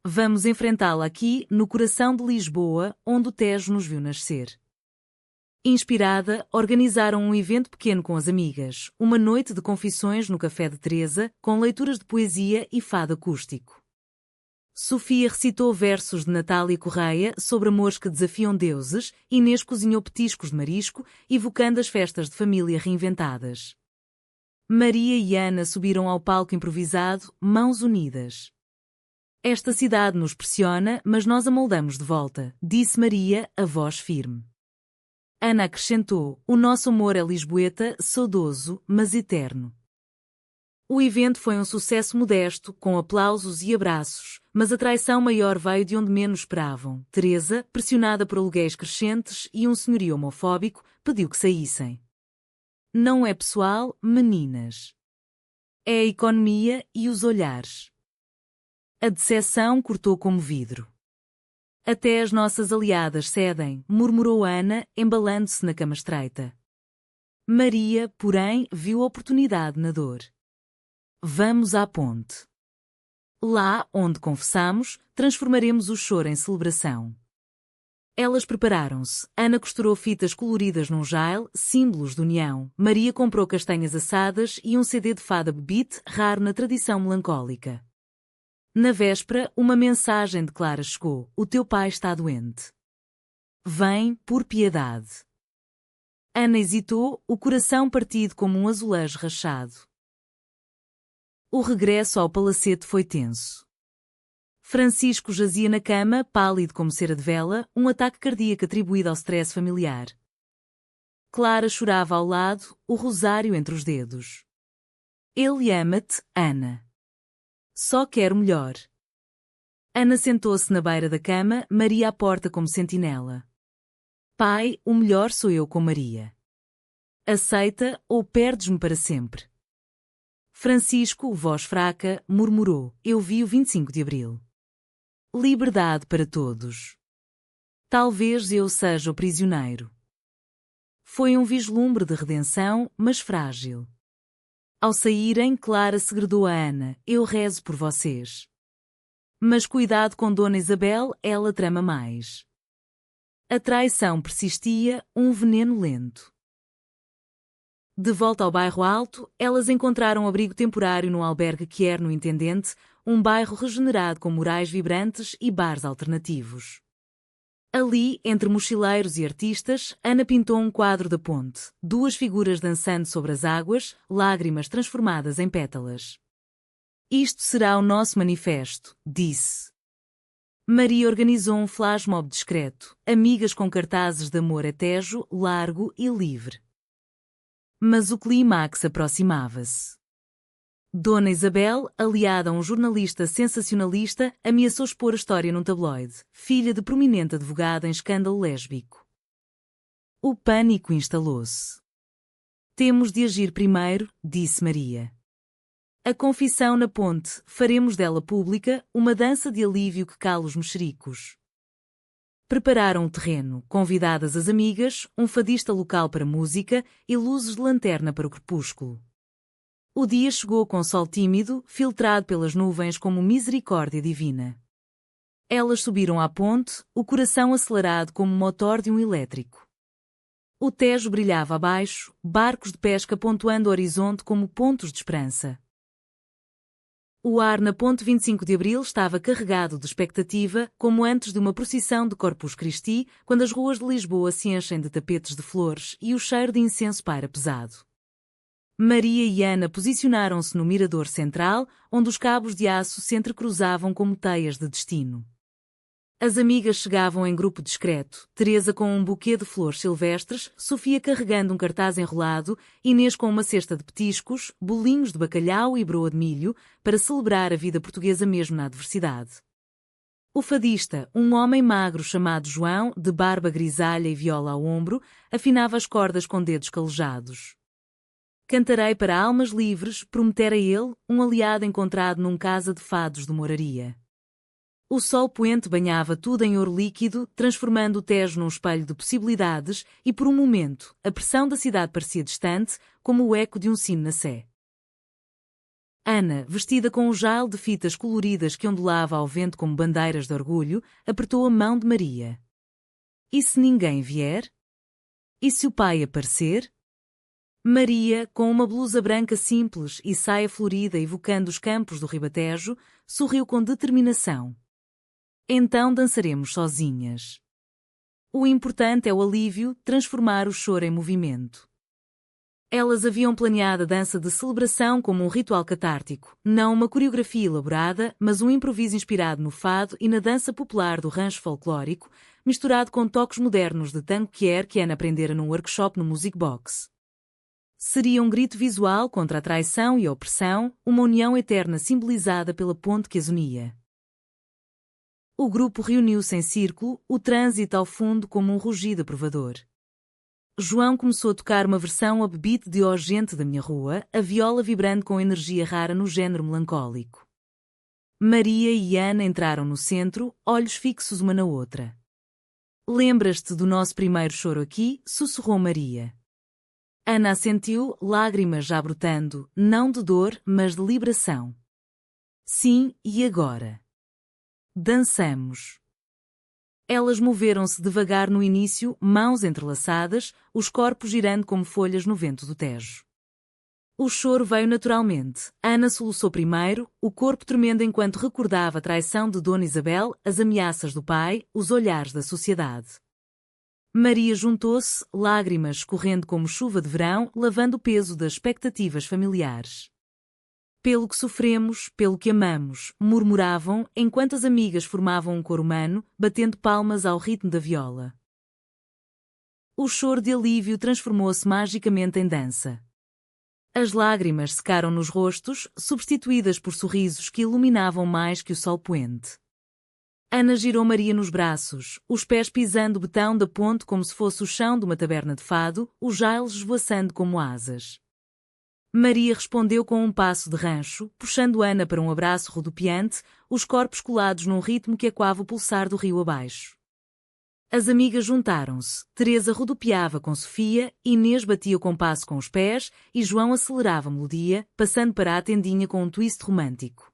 Vamos enfrentá-la aqui, no coração de Lisboa, onde o Tejo nos viu nascer. Inspirada, organizaram um evento pequeno com as amigas, uma noite de confissões no Café de Teresa, com leituras de poesia e fado acústico. Sofia recitou versos de Natália Correia sobre amores que desafiam deuses, Inês cozinhou petiscos de marisco, evocando as festas de família reinventadas. Maria e Ana subiram ao palco improvisado, mãos unidas. Esta cidade nos pressiona, mas nós a moldamos de volta, disse Maria, a voz firme. Ana acrescentou: o nosso amor é lisboeta, saudoso, mas eterno. O evento foi um sucesso modesto, com aplausos e abraços, mas a traição maior veio de onde menos esperavam. Teresa, pressionada por aluguéis crescentes e um senhorio homofóbico, pediu que saíssem. Não é pessoal, meninas. É a economia e os olhares. A decepção cortou como vidro. Até as nossas aliadas cedem, murmurou Ana, embalando-se na cama estreita. Maria, porém, viu oportunidade na dor. Vamos à ponte. Lá, onde confessamos, transformaremos o choro em celebração. Elas prepararam-se. Ana costurou fitas coloridas num jail, símbolos de união. Maria comprou castanhas assadas e um CD de fada beat, raro na tradição melancólica. Na véspera, uma mensagem de Clara chegou: o teu pai está doente. Vem, por piedade. Ana hesitou, o coração partido como um azulejo rachado. O regresso ao palacete foi tenso. Francisco jazia na cama, pálido como cera de vela, um ataque cardíaco atribuído ao stress familiar. Clara chorava ao lado, o rosário entre os dedos. Ele ama-te, Ana. Só quero melhor. Ana sentou-se na beira da cama, Maria à porta como sentinela. Pai, o melhor sou eu com Maria. Aceita ou perdes-me para sempre. Francisco, voz fraca, murmurou: eu vi o 25 de abril. Liberdade para todos. Talvez eu seja o prisioneiro. Foi um vislumbre de redenção, mas frágil. Ao saírem, Clara segredou a Ana: eu rezo por vocês. Mas cuidado com Dona Isabel, ela trama mais. A traição persistia, um veneno lento. De volta ao bairro Alto, elas encontraram abrigo temporário no albergue Quier no Intendente, um bairro regenerado com murais vibrantes e bares alternativos. Ali, entre mochileiros e artistas, Ana pintou um quadro da ponte, duas figuras dançando sobre as águas, lágrimas transformadas em pétalas. Isto será o nosso manifesto, disse. Maria organizou um flash mob discreto, amigas com cartazes de amor a Tejo, largo e livre. Mas o clímax aproximava-se. Dona Isabel, aliada a um jornalista sensacionalista, ameaçou expor a história num tabloide, filha de prominente advogado em escândalo lésbico. O pânico instalou-se. Temos de agir primeiro, disse Maria. A confissão na ponte, faremos dela pública, uma dança de alívio que cala os mexericos. Prepararam o terreno, convidadas as amigas, um fadista local para música e luzes de lanterna para o crepúsculo. O dia chegou com sol tímido, filtrado pelas nuvens como misericórdia divina. Elas subiram à ponte, o coração acelerado como o motor de um elétrico. O Tejo brilhava abaixo, barcos de pesca pontuando o horizonte como pontos de esperança. O ar na ponte 25 de Abril estava carregado de expectativa, como antes de uma procissão de Corpus Christi, quando as ruas de Lisboa se enchem de tapetes de flores e o cheiro de incenso paira pesado. Maria e Ana posicionaram-se no mirador central, onde os cabos de aço se entrecruzavam como teias de destino. As amigas chegavam em grupo discreto, Teresa com um buquê de flores silvestres, Sofia carregando um cartaz enrolado, Inês com uma cesta de petiscos, bolinhos de bacalhau e broa de milho, para celebrar a vida portuguesa mesmo na adversidade. O fadista, um homem magro chamado João, de barba grisalha e viola ao ombro, afinava as cordas com dedos calejados. Cantarei para almas livres, prometera ele, um aliado encontrado num casa de fados de Moraria. O sol poente banhava tudo em ouro líquido, transformando o Tejo num espelho de possibilidades, e por um momento, a pressão da cidade parecia distante, como o eco de um sino na sé. Ana, vestida com um jale de fitas coloridas que ondulava ao vento como bandeiras de orgulho, apertou a mão de Maria. E se ninguém vier? E se o pai aparecer? Maria, com uma blusa branca simples e saia florida evocando os campos do Ribatejo, sorriu com determinação. Então dançaremos sozinhas. O importante é o alívio, transformar o choro em movimento. Elas haviam planeado a dança de celebração como um ritual catártico, não uma coreografia elaborada, mas um improviso inspirado no fado e na dança popular do rancho folclórico, misturado com toques modernos de tango que Ana aprendera num workshop no Music Box. Seria um grito visual contra a traição e a opressão, uma união eterna simbolizada pela ponte que as unia. O grupo reuniu-se em círculo, o trânsito ao fundo como um rugido aprovador. João começou a tocar uma versão upbeat de Ó Gente da Minha Rua, a viola vibrando com energia rara no género melancólico. Maria e Ana entraram no centro, olhos fixos uma na outra. Lembras-te do nosso primeiro choro aqui? Sussurrou Maria. Ana assentiu, lágrimas já brotando, não de dor, mas de liberação. Sim, e agora? Dançamos. Elas moveram-se devagar no início, mãos entrelaçadas, os corpos girando como folhas no vento do Tejo. O choro veio naturalmente. Ana soluçou primeiro, o corpo tremendo enquanto recordava a traição de Dona Isabel, as ameaças do pai, os olhares da sociedade. Maria juntou-se, lágrimas correndo como chuva de verão, lavando o peso das expectativas familiares. Pelo que sofremos, pelo que amamos, murmuravam, enquanto as amigas formavam um coro humano, batendo palmas ao ritmo da viola. O choro de alívio transformou-se magicamente em dança. As lágrimas secaram nos rostos, substituídas por sorrisos que iluminavam mais que o sol poente. Ana girou Maria nos braços, os pés pisando o betão da ponte como se fosse o chão de uma taberna de fado, os jales esvoaçando como asas. Maria respondeu com um passo de rancho, puxando Ana para um abraço rodopiante, os corpos colados num ritmo que ecoava o pulsar do rio abaixo. As amigas juntaram-se, Teresa rodopiava com Sofia, Inês batia o compasso com os pés e João acelerava a melodia, passando para a tendinha com um twist romântico.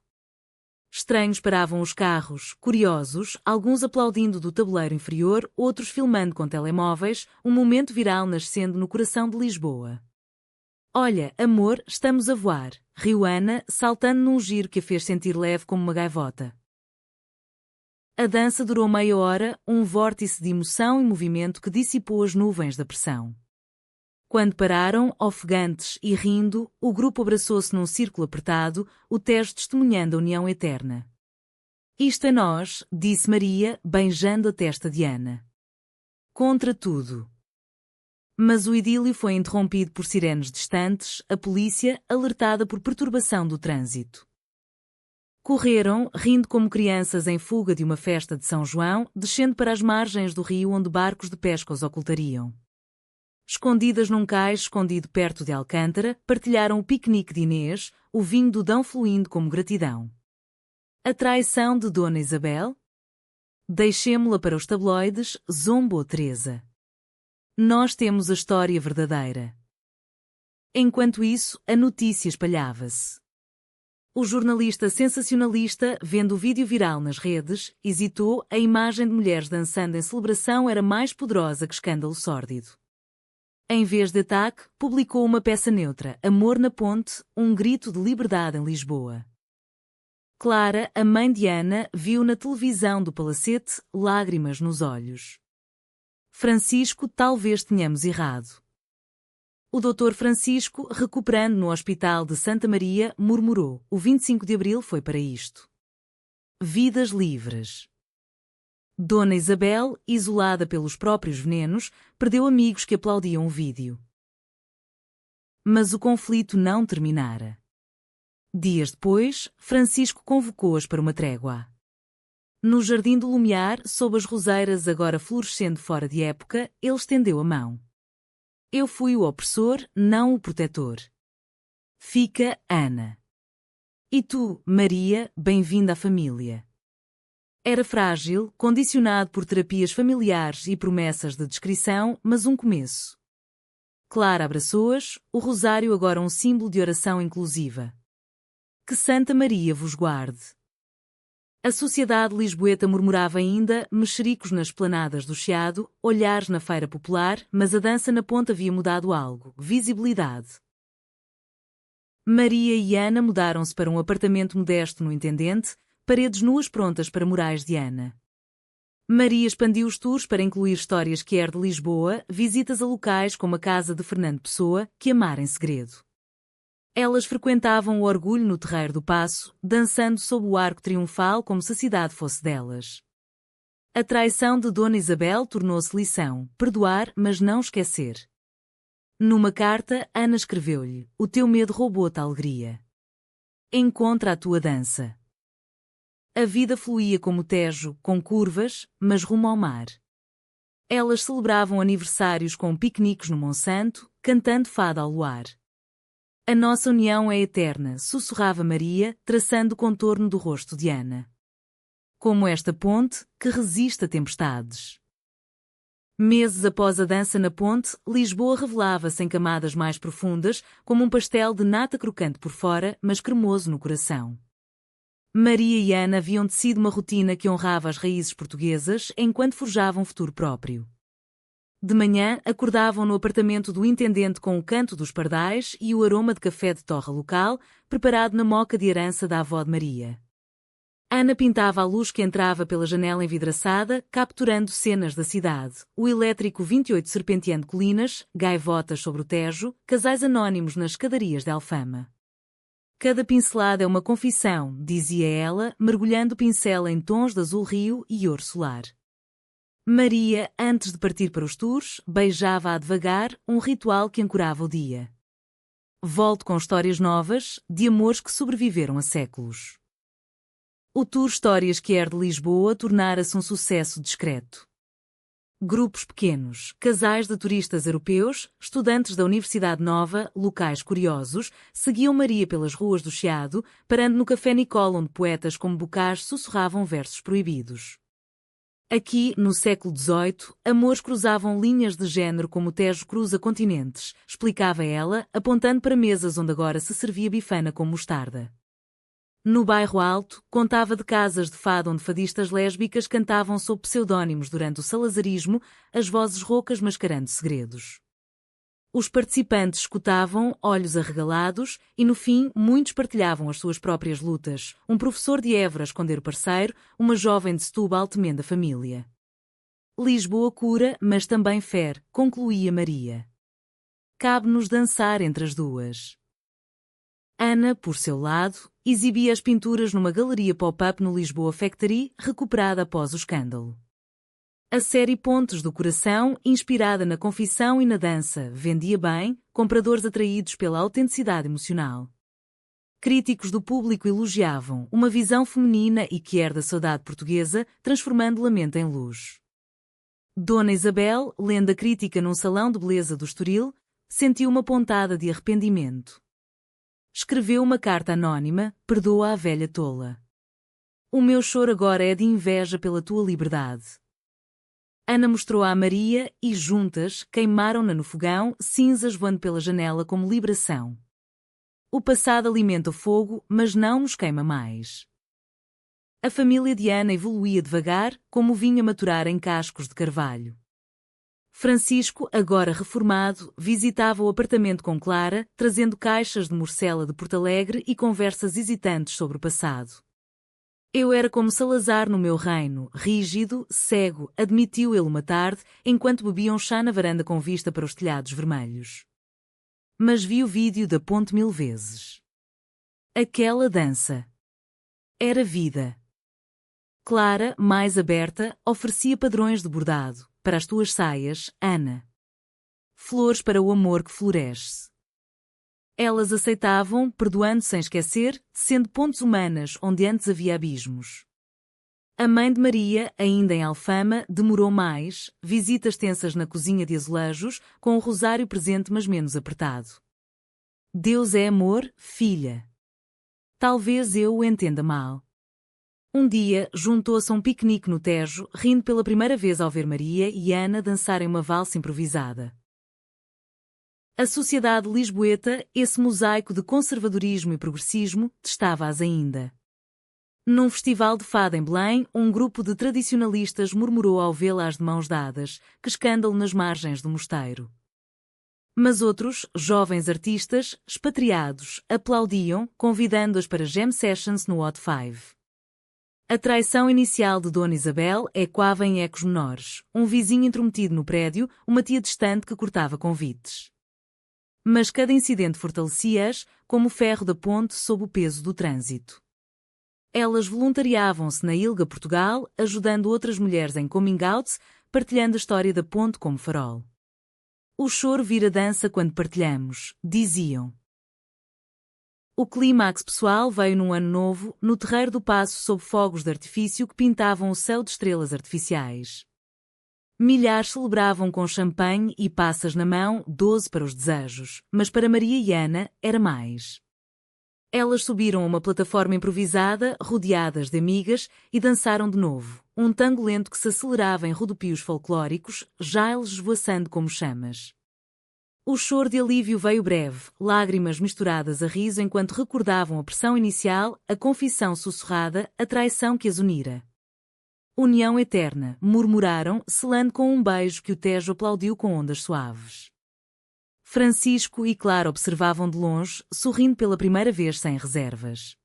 Estranhos paravam os carros, curiosos, alguns aplaudindo do tabuleiro inferior, outros filmando com telemóveis, um momento viral nascendo no coração de Lisboa. Olha, amor, estamos a voar, riu Ana, saltando num giro que a fez sentir leve como uma gaivota. A dança durou meia hora, um vórtice de emoção e movimento que dissipou as nuvens da pressão. Quando pararam, ofegantes e rindo, o grupo abraçou-se num círculo apertado, o Tejo testemunhando a união eterna. Isto é nós, disse Maria, beijando a testa de Ana. Contra tudo. Mas o idílio foi interrompido por sirenes distantes, a polícia, alertada por perturbação do trânsito. Correram, rindo como crianças em fuga de uma festa de São João, descendo para as margens do rio onde barcos de pesca os ocultariam. Escondidas num cais escondido perto de Alcântara, partilharam o piquenique de Inês, o vinho do Dão fluindo como gratidão. A traição de Dona Isabel? Deixemo-la para os tabloides, zombou Teresa. Nós temos a história verdadeira. Enquanto isso, a notícia espalhava-se. O jornalista sensacionalista, vendo o vídeo viral nas redes, hesitou, a imagem de mulheres dançando em celebração era mais poderosa que escândalo sórdido. Em vez de ataque, publicou uma peça neutra, Amor na Ponte, um grito de liberdade em Lisboa. Clara, a mãe de Ana, viu na televisão do palacete, lágrimas nos olhos. Francisco, talvez tenhamos errado. O Dr. Francisco, recuperando no Hospital de Santa Maria, murmurou: o 25 de abril foi para isto. Vidas livres. Dona Isabel, isolada pelos próprios venenos, perdeu amigos que aplaudiam o vídeo. Mas o conflito não terminara. Dias depois, Francisco convocou-as para uma trégua. No jardim do Lumiar, sob as roseiras agora florescendo fora de época, ele estendeu a mão. Eu fui o opressor, não o protetor. Fica, Ana. E tu, Maria, bem-vinda à família. Era frágil, condicionado por terapias familiares e promessas de descrição, mas um começo. Clara abraçou-as, o rosário agora um símbolo de oração inclusiva. Que Santa Maria vos guarde. A sociedade lisboeta murmurava ainda, mexericos nas esplanadas do Chiado, olhares na feira popular, mas a dança na ponta havia mudado algo, visibilidade. Maria e Ana mudaram-se para um apartamento modesto no Intendente, paredes nuas prontas para murais de Ana. Maria expandiu os tours para incluir histórias que de Lisboa, visitas a locais como a casa de Fernando Pessoa, que amara em segredo. Elas frequentavam o orgulho no Terreiro do Paço, dançando sob o arco triunfal como se a cidade fosse delas. A traição de Dona Isabel tornou-se lição, perdoar, mas não esquecer. Numa carta, Ana escreveu-lhe: o teu medo roubou-te a alegria. Encontra a tua dança. A vida fluía como o Tejo, com curvas, mas rumo ao mar. Elas celebravam aniversários com piqueniques no Monsanto, cantando fado ao luar. A nossa união é eterna, sussurrava Maria, traçando o contorno do rosto de Ana. Como esta ponte, que resiste a tempestades. Meses após a dança na ponte, Lisboa revelava-se em camadas mais profundas, como um pastel de nata crocante por fora, mas cremoso no coração. Maria e Ana haviam tecido uma rotina que honrava as raízes portuguesas enquanto forjavam um futuro próprio. De manhã, acordavam no apartamento do intendente com o canto dos pardais e o aroma de café de torra local, preparado na moca de herança da avó de Maria. Ana pintava a luz que entrava pela janela envidraçada, capturando cenas da cidade, o elétrico 28 serpenteando colinas, gaivotas sobre o Tejo, casais anónimos nas escadarias de Alfama. Cada pincelada é uma confissão, dizia ela, mergulhando o pincel em tons de azul rio e ouro solar. Maria, antes de partir para os tours, beijava-a devagar, um ritual que ancorava o dia. Volto com histórias novas, de amores que sobreviveram a séculos. O tour Histórias que de Lisboa tornara-se um sucesso discreto. Grupos pequenos, casais de turistas europeus, estudantes da Universidade Nova, locais curiosos, seguiam Maria pelas ruas do Chiado, parando no Café Nicola onde poetas como Bocage sussurravam versos proibidos. Aqui, no século XVIII, amores cruzavam linhas de género como o Tejo cruza continentes, explicava ela, apontando para mesas onde agora se servia bifana com mostarda. No Bairro Alto, contava de casas de fado onde fadistas lésbicas cantavam sob pseudónimos durante o salazarismo, as vozes roucas mascarando segredos. Os participantes escutavam, olhos arregalados, e no fim muitos partilhavam as suas próprias lutas, um professor de Évora a esconder o parceiro, uma jovem de Setúbal temendo a família. Lisboa cura, mas também fere, concluía Maria. Cabe-nos dançar entre as duas. Ana, por seu lado, exibia as pinturas numa galeria pop-up no Lisboa Factory, recuperada após o escândalo. A série Pontes do Coração, inspirada na confissão e na dança, vendia bem, compradores atraídos pela autenticidade emocional. Críticos do público elogiavam uma visão feminina e que da saudade portuguesa, transformando lamento em luz. Dona Isabel, lendo a crítica num salão de beleza do Estoril, sentiu uma pontada de arrependimento. Escreveu uma carta anónima, perdoa a velha tola. O meu choro agora é de inveja pela tua liberdade. Ana mostrou-a a Maria e, juntas, queimaram-na no fogão, cinzas voando pela janela como liberação. O passado alimenta o fogo, mas não nos queima mais. A família de Ana evoluía devagar, como vinha maturar em cascos de carvalho. Francisco, agora reformado, visitava o apartamento com Clara, trazendo caixas de morcela de Porto Alegre e conversas hesitantes sobre o passado. Eu era como Salazar no meu reino, rígido, cego, admitiu ele uma tarde, enquanto bebiam chá na varanda com vista para os telhados vermelhos. Mas vi o vídeo da ponte 1000 vezes. Aquela dança. Era vida. Clara, mais aberta, oferecia padrões de bordado, para as tuas saias, Ana. Flores para o amor que floresce. Elas aceitavam, perdoando sem esquecer, sendo pontes humanas onde antes havia abismos. A mãe de Maria, ainda em Alfama, demorou mais, visitas tensas na cozinha de azulejos, com o rosário presente mas menos apertado. Deus é amor, filha. Talvez eu o entenda mal. Um dia, juntou-se a um piquenique no Tejo, rindo pela primeira vez ao ver Maria e Ana dançarem uma valsa improvisada. A sociedade lisboeta, esse mosaico de conservadorismo e progressismo, testava-as ainda. Num festival de fado em Belém, um grupo de tradicionalistas murmurou ao vê-las de mãos dadas, que escândalo nas margens do mosteiro. Mas outros, jovens artistas, expatriados, aplaudiam, convidando-as para jam sessions no Hot Five. A traição inicial de Dona Isabel ecoava em ecos menores, um vizinho intrometido no prédio, uma tia distante que cortava convites. Mas cada incidente fortalecia-as, como o ferro da ponte sob o peso do trânsito. Elas voluntariavam-se na Ilga Portugal, ajudando outras mulheres em coming-outs, partilhando a história da ponte como farol. O choro vira dança quando partilhamos, diziam. O clímax pessoal veio num ano novo, no Terreiro do Paço sob fogos de artifício que pintavam o céu de estrelas artificiais. Milhares celebravam com champanhe e passas na mão, 12 para os desejos, mas para Maria e Ana era mais. Elas subiram a uma plataforma improvisada, rodeadas de amigas, e dançaram de novo, um tango lento que se acelerava em rodopios folclóricos, já eles esvoaçando como chamas. O choro de alívio veio breve, lágrimas misturadas a riso enquanto recordavam a pressão inicial, a confissão sussurrada, a traição que as unira. União eterna, murmuraram, selando com um beijo que o Tejo aplaudiu com ondas suaves. Francisco e Clara observavam de longe, sorrindo pela primeira vez sem reservas.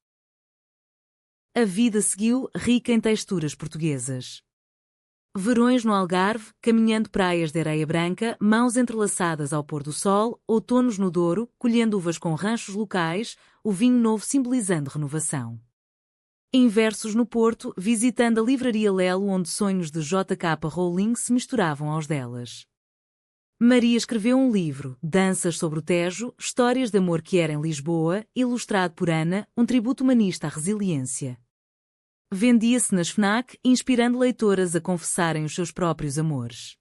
A vida seguiu, rica em texturas portuguesas. Verões no Algarve, caminhando praias de areia branca, mãos entrelaçadas ao pôr do sol, outonos no Douro, colhendo uvas com ranchos locais, o vinho novo simbolizando renovação. Inversos no Porto, visitando a livraria Lelo onde sonhos de J.K. Rowling se misturavam aos delas. Maria escreveu um livro, Danças sobre o Tejo, Histórias de Amor que era em Lisboa, ilustrado por Ana, um tributo humanista à resiliência. Vendia-se nas FNAC, inspirando leitoras a confessarem os seus próprios amores.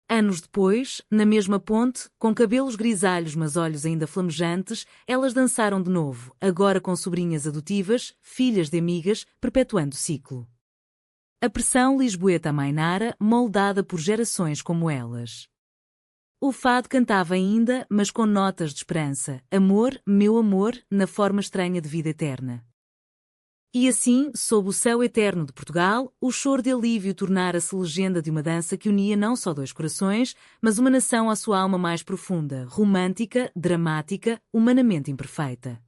Anos depois, na mesma ponte, com cabelos grisalhos mas olhos ainda flamejantes, elas dançaram de novo, agora com sobrinhas adotivas, filhas de amigas, perpetuando o ciclo. A pressão lisboeta amainara, moldada por gerações como elas. O fado cantava ainda, mas com notas de esperança, amor, meu amor, na forma estranha de vida eterna. E assim, sob o céu eterno de Portugal, o choro de alívio tornara-se legenda de uma dança que unia não só dois corações, mas uma nação à sua alma mais profunda, romântica, dramática, humanamente imperfeita.